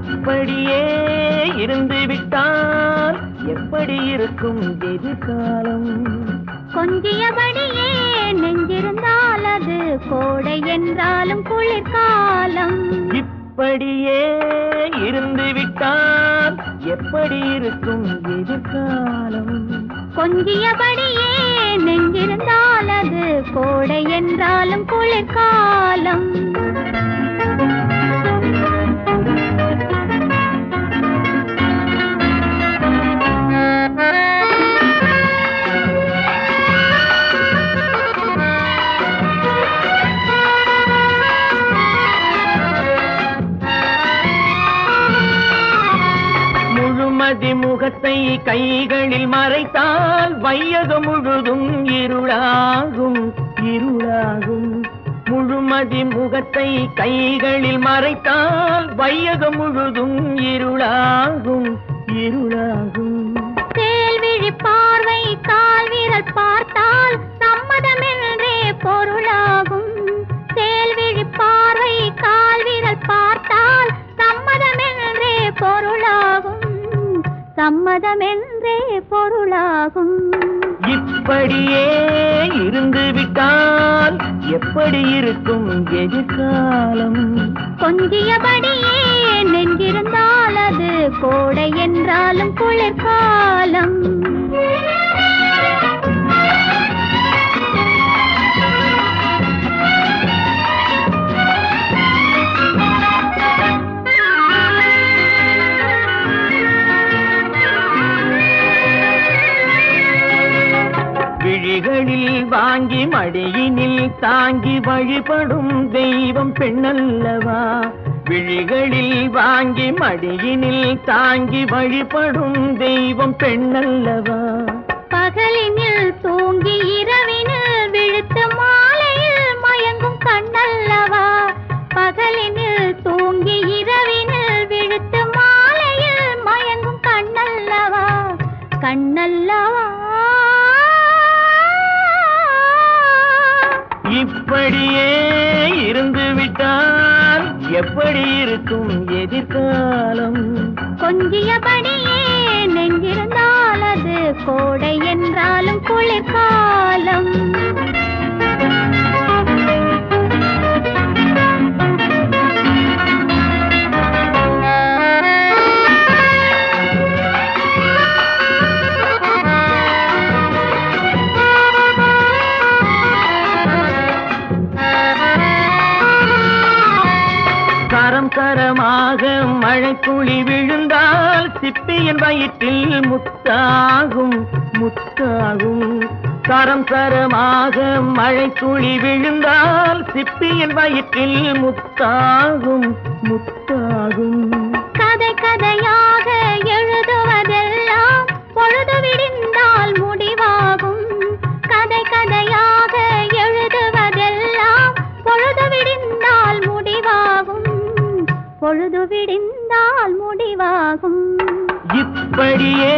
இப்படியே இருந்து விட்டால் எப்படி இருக்கும் எதிர்காலம்? கொஞ்சியபடியே நெஞ்சிருந்தால் அது கோடை என்றாலும் குளிர்காலம். இப்படியே இருந்து விட்டால் எப்படி இருக்கும் எதிர்காலம்? கொஞ்சியபடியே நெஞ்சிருந்தால் அது கோடை என்றாலும் குளிர்காலம். முகத்தை கைகளில் மறைத்தால் வையகம் முழுதும் இருளாகும் இருளாகும். முழுமதி முகத்தை கைகளில் மறைத்தால் வையகம் முழுதும் இருளாகும் இருளாகும். தேல்விழி பார்வை கால் வீரல் பார்த்தால் சம்மதமென்றே பொருளாகும். தேல்விழி பார்வை கால் வீரல் பார்த்தால் சம்மதமென்றே பொருளாகும் சம்மதமென்றே பொருளாகும். இப்படியே இருந்து விட்டால் எப்படி இருக்கும் எதிர்காலம்? கொஞ்சியபடியே நெஞ்சிருந்தால் அது கோடை என்றாலும் குளிர்காலம். விழிகளில் வாங்கி மடியினில் தாங்கி வழிபடும் தெய்வம் பெண்ணல்லவா? விழிகளில் வாங்கி மடியினில் தாங்கி வழிபடும் தெய்வம் பெண்ணல்லவா? பகலினில் தூங்கி இரவினில் விழுத்து மாலையில் மயங்கும் கண்ணல்லவா? பகலினில் தூங்கி இரவினில் விழுத்து மாலையில் மயங்கும் கண்ணல்லவா? கண்ணல்லவா? இப்படியே இருந்து விட்டால் எப்படி இருக்கும் எதிர்காலம்? கொஞ்சியபடியே நெஞ்சிருந்தால் அது கோடை என்றாலும் குளிர்காலம். கரமாக மழைக்குழி விழுந்தால் சிப்பியின் வயிற்றில் முத்தாகும் முத்தாகும். கரம் கரமாக மழைக்குழி விழுந்தால் சிப்பியின் வயிற்றில் முத்தாகும் முத்தாகும். கதை கதையாக எழுதுவதெல்லாம் பொழுது விடிந்தால் முடிவாகும். கதை கதையாக எழுதுவதெல்லாம் பொழுது விடிந்தால் முடிவாகும் பொழுது விடிந்தால் முடிவாகும். இப்படியே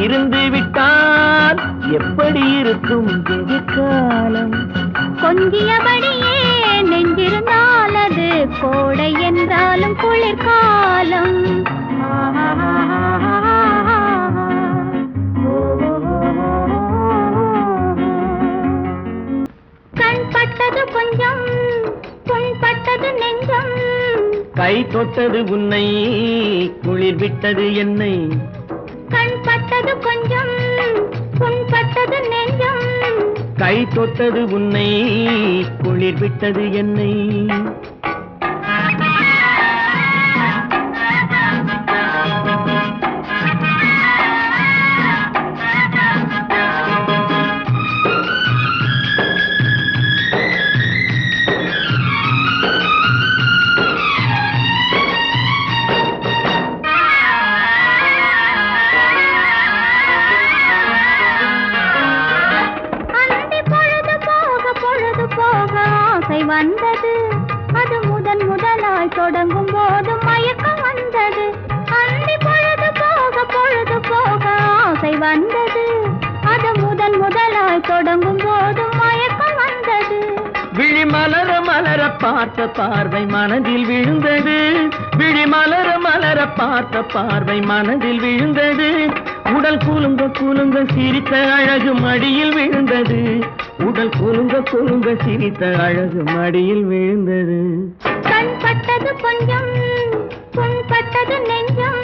இருந்து விட்டால் எப்படி இருக்கும் எதிர்காலம்? கொஞ்சியபடியே நெஞ்சிருந்தால் அது கோடை என்றாலும் குளிர்காலம். கண் பட்டது கொஞ்சம் புண்பட்டது நெஞ்சம். கை தொட்டது உன்னை குளிர் விட்டது என்னை. கண் பட்டது கொஞ்சம் புண்பட்டது நெஞ்சம். கை தொட்டது உன்னை குளிர் விட்டது என்னை. வந்தது அது முதலாய் தொடங்கும் போது மயக்கம் வந்தது. அந்தி பொழுது போக ஆசை வந்தது. அது முதலாய் தொடங்கும் போது மயக்கம் வந்தது. விழி மலர மலர பார்த்த பார்வை மனதில் விழுந்தது. விழி மலர மலர பார்த்த பார்வை மனதில் விழுந்தது. உடல் குலுங்க சிரித்த அழகு மடியில் விழுந்தது. உடல் குலுங்க சிரித்த அழகு மடியில் விழுந்தது. கண் பட்டது கொஞ்சம், புண்பட்டது நெஞ்சம்.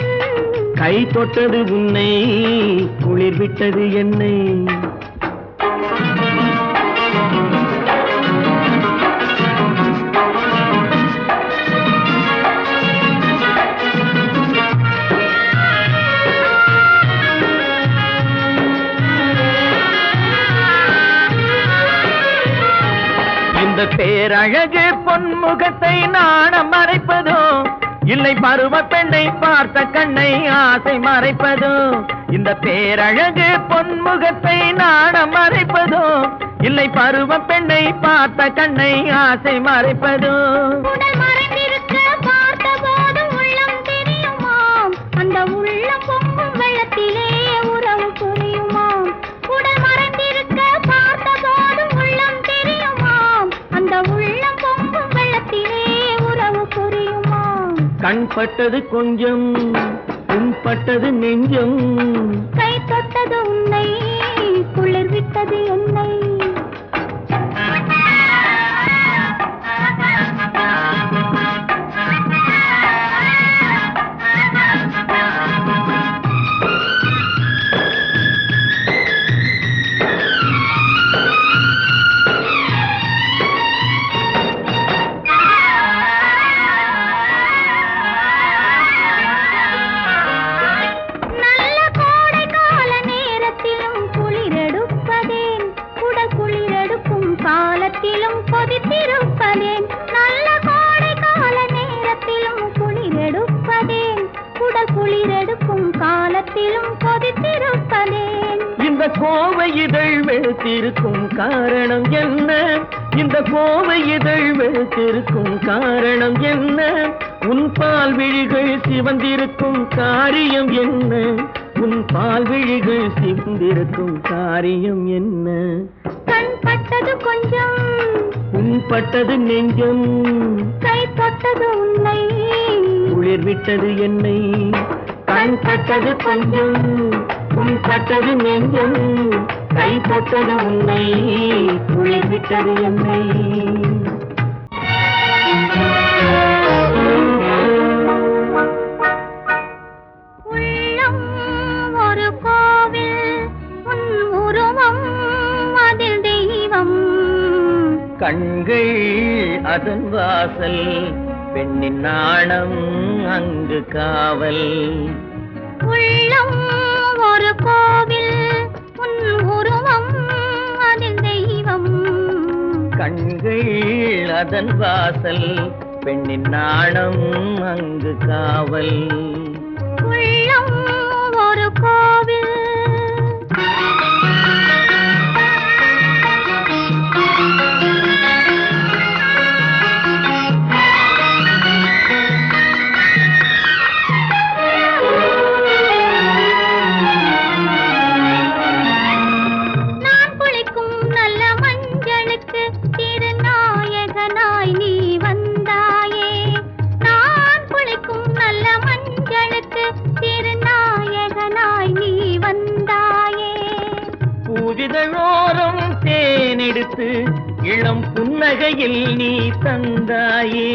கை தொட்டது உன்னை, குளிர் விட்டது என்னை. இந்த பேரழகு பொன்முகத்தை நாணம் மறைப்பதோ, இல்லை பருவ பெண்ணை பார்த்த கண்ணை ஆசை மறைப்பதோ. இந்த பேரழகு பொன்முகத்தை நாணம் மறைப்பதோ, இல்லை பருவ பெண்ணை பார்த்த கண்ணை ஆசை மறைப்பதோ. உடல் மறைந்திருக்க பார்த்த போது உள்ளம் தெரியுமாம், அந்த உள்ளம் பொங்கும் வெள்ளத்திலே உறவு புரியுமாம். உடல் மறைந்திருக்க பார்த்த போது உள்ளம் தெரியுமாம், அந்த உள்ளம் பொங்கும் வெள்ளத்திலே உறவு புரியுமாம். கண் பட்டது கொஞ்சம், புண்பட்டது நெஞ்சம். கை தொட்டது உன்னை, குளிர் விட்டது என்னை. கொதித்திருப்பதேன் நல்ல கோடை கால நேரத்திலும் குளிரெடுப்பதேன், குடல் குளிரெடுக்கும் காலத்திலும் கொதித்திருப்பதேன். இந்த கோவை இதழ் வெளுத்திருக்கும் காரணம் என்ன? இந்த கோவை இதழ் வெளுத்திருக்கும் காரணம் என்ன? உன் பால் விழிகள் சிவந்திருக்கும் காரியம் என்ன? உன் பால் விழிகள் சிவந்திருக்கும் காரியம் என்ன? கண் பட்டது கொஞ்சம், புண்பட்டது நெஞ்சம். கை தொட்டது உன்னை, குளிர் விட்டது என்னை. கண் பட்டது கொஞ்சம், புண்பட்டது நெஞ்சம். கை தொட்டது உன்னை, குளிர் விட்டது என்னை. உள்ளம் ஒரு கோவில், உன் உருவம் அதில் தெய்வம். கண்கள் அதன் வாசல், பெண்ணின் நாணம் அங்கு காவல். உள்ளம் ஒரு கோவில், உன் உருவம் அதில் தெய்வம். கண்கள் அதன் வாசல், பெண்ணின் நாணம் அங்கு காவல். உள்ளம் ஒரு கோவில். நான் குளிக்கும் நல்ல மஞ்சளுக்கு திருநாயகனாய் நீ வந்தாயே. நான் குளிக்கும் நல்ல மஞ்சளுக்கு திருநாயகனாய் நீ வந்தாயே. பூவிதழோரம் தேனெடுத்து இளம் புன்னகையில் நீ தந்தாயே.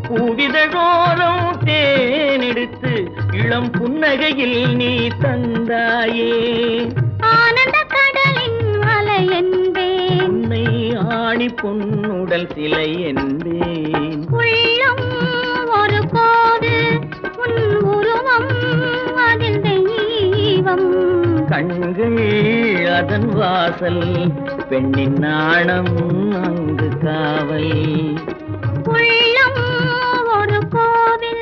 பூவிதழோரம் தேனெடுத்து இளம் புன்னகையில் நீ தந்தாயே. ஆனந்த கடலின் அலை என்பேன், உன்னை ஆணி பொன்னுடல் சிலை என்பேன். உள்ளம் ஒரு கோவில், உன் உருவம் அதில் தெய்வம். கண்கள் அதன் வாசல், பெண்ணின் நாணம் அங்கு காவல். உள்ளம் ஒரு கோவில்.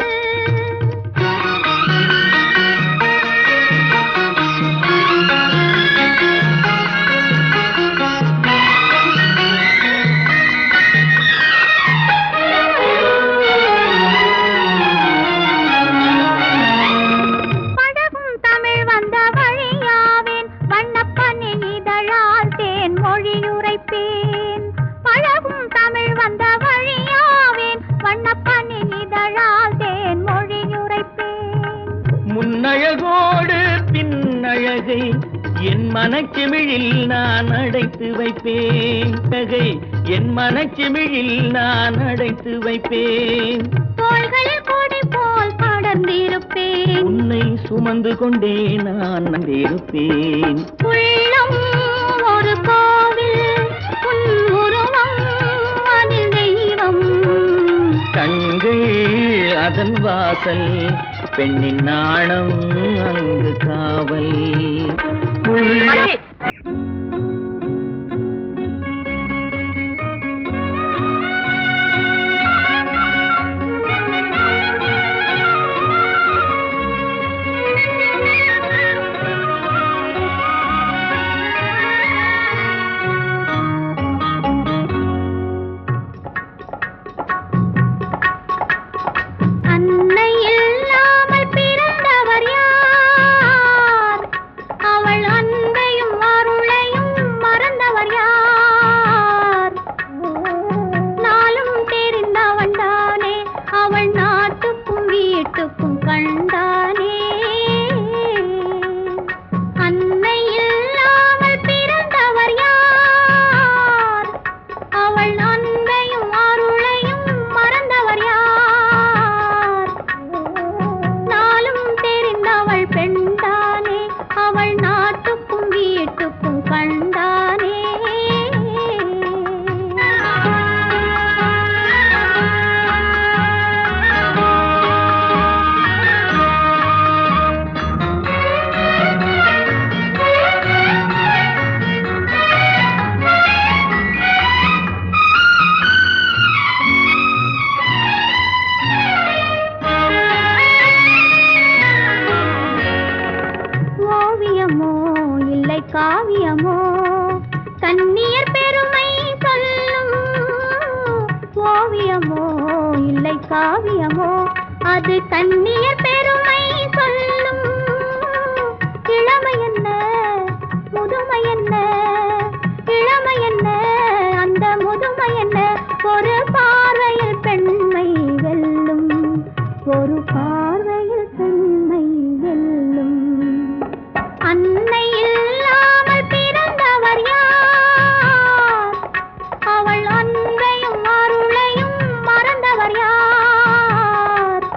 மனச்சிமிழில் நான் அடைத்து வைப்பேன் நகை என் மனச்சிமிழில் நான் அடைத்து வைப்பேன் தோள்களில் கொடி போல் படர்ந்திருப்பேன் உன்னை சுமந்து கொண்டே நான் வந்திருப்பேன் உள்ளம் ஒரு கோவில் உன் உருவம் அதில் தெய்வம் கண்கள் அதன் வாசல் பெண்ணின் நாணம் அங்கு காவல் அன்னை இல்லாமல் பிறந்தவர் யார் அவள் அன்பையும் அருளையும் மறந்தவர் யார் நாளும் தெரிந்தவன் தானே அவள் நாட்டுக்கும் வீட்டுக்கும் கண்டானே அன்னை இல்லாமல் பிறந்தவர் யார் அவள் அன்பையும் அருளையும் மறந்தவர் யார் நாளும் தெரிந்தவள் பெண்தானே அவள் நாட்டுக்கும் வீட்டுக்கும் கண்டானே ஓவியமோ இல்லை காவியமோ கன்னியர் பெருமை சொல்லும் ஓவியமோ இல்லை காவியமோ அது கன்னியர் பெருமை சொல்லும் இளமை என்ன முதுமை என்ன இளமை என்ன அந்த முதுமை என்ன ஒரு பார்வையில் பெண்மை வெல்லும் ஒரு பார்வையில் பெண்மை வெல்லும் அன்னை இல்லாமல் பிறந்தவர் யார் அவள் அன்பையும் அருளையும் மறந்தவர் யார்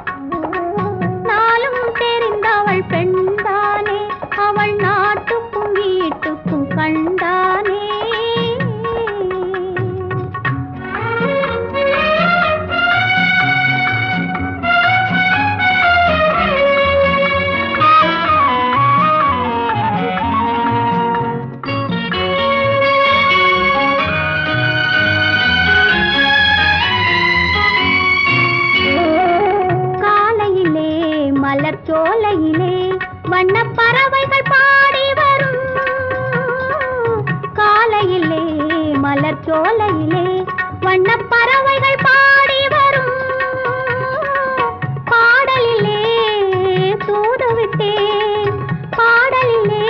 நாளும் தெரிந்தவள் பெண்தானே அவள் நாட்டுக்கும் வீட்டுக்கும் கண்டானே காலையிலே மலர் சோலையிலே வண்ணப் பறவைகள் பாடி வரும் காலையிலே மலர் சோலையிலே வண்ணப் பறவைகள் பாடி வரும் பாடலிலே தூது விட்டேன் பாடலிலே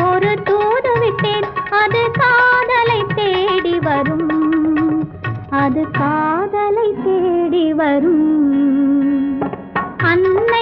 ஒரு தூது விட்டேன் அது காதலை தேடி வரும் அது காதலை தேடி வரும் அன்னை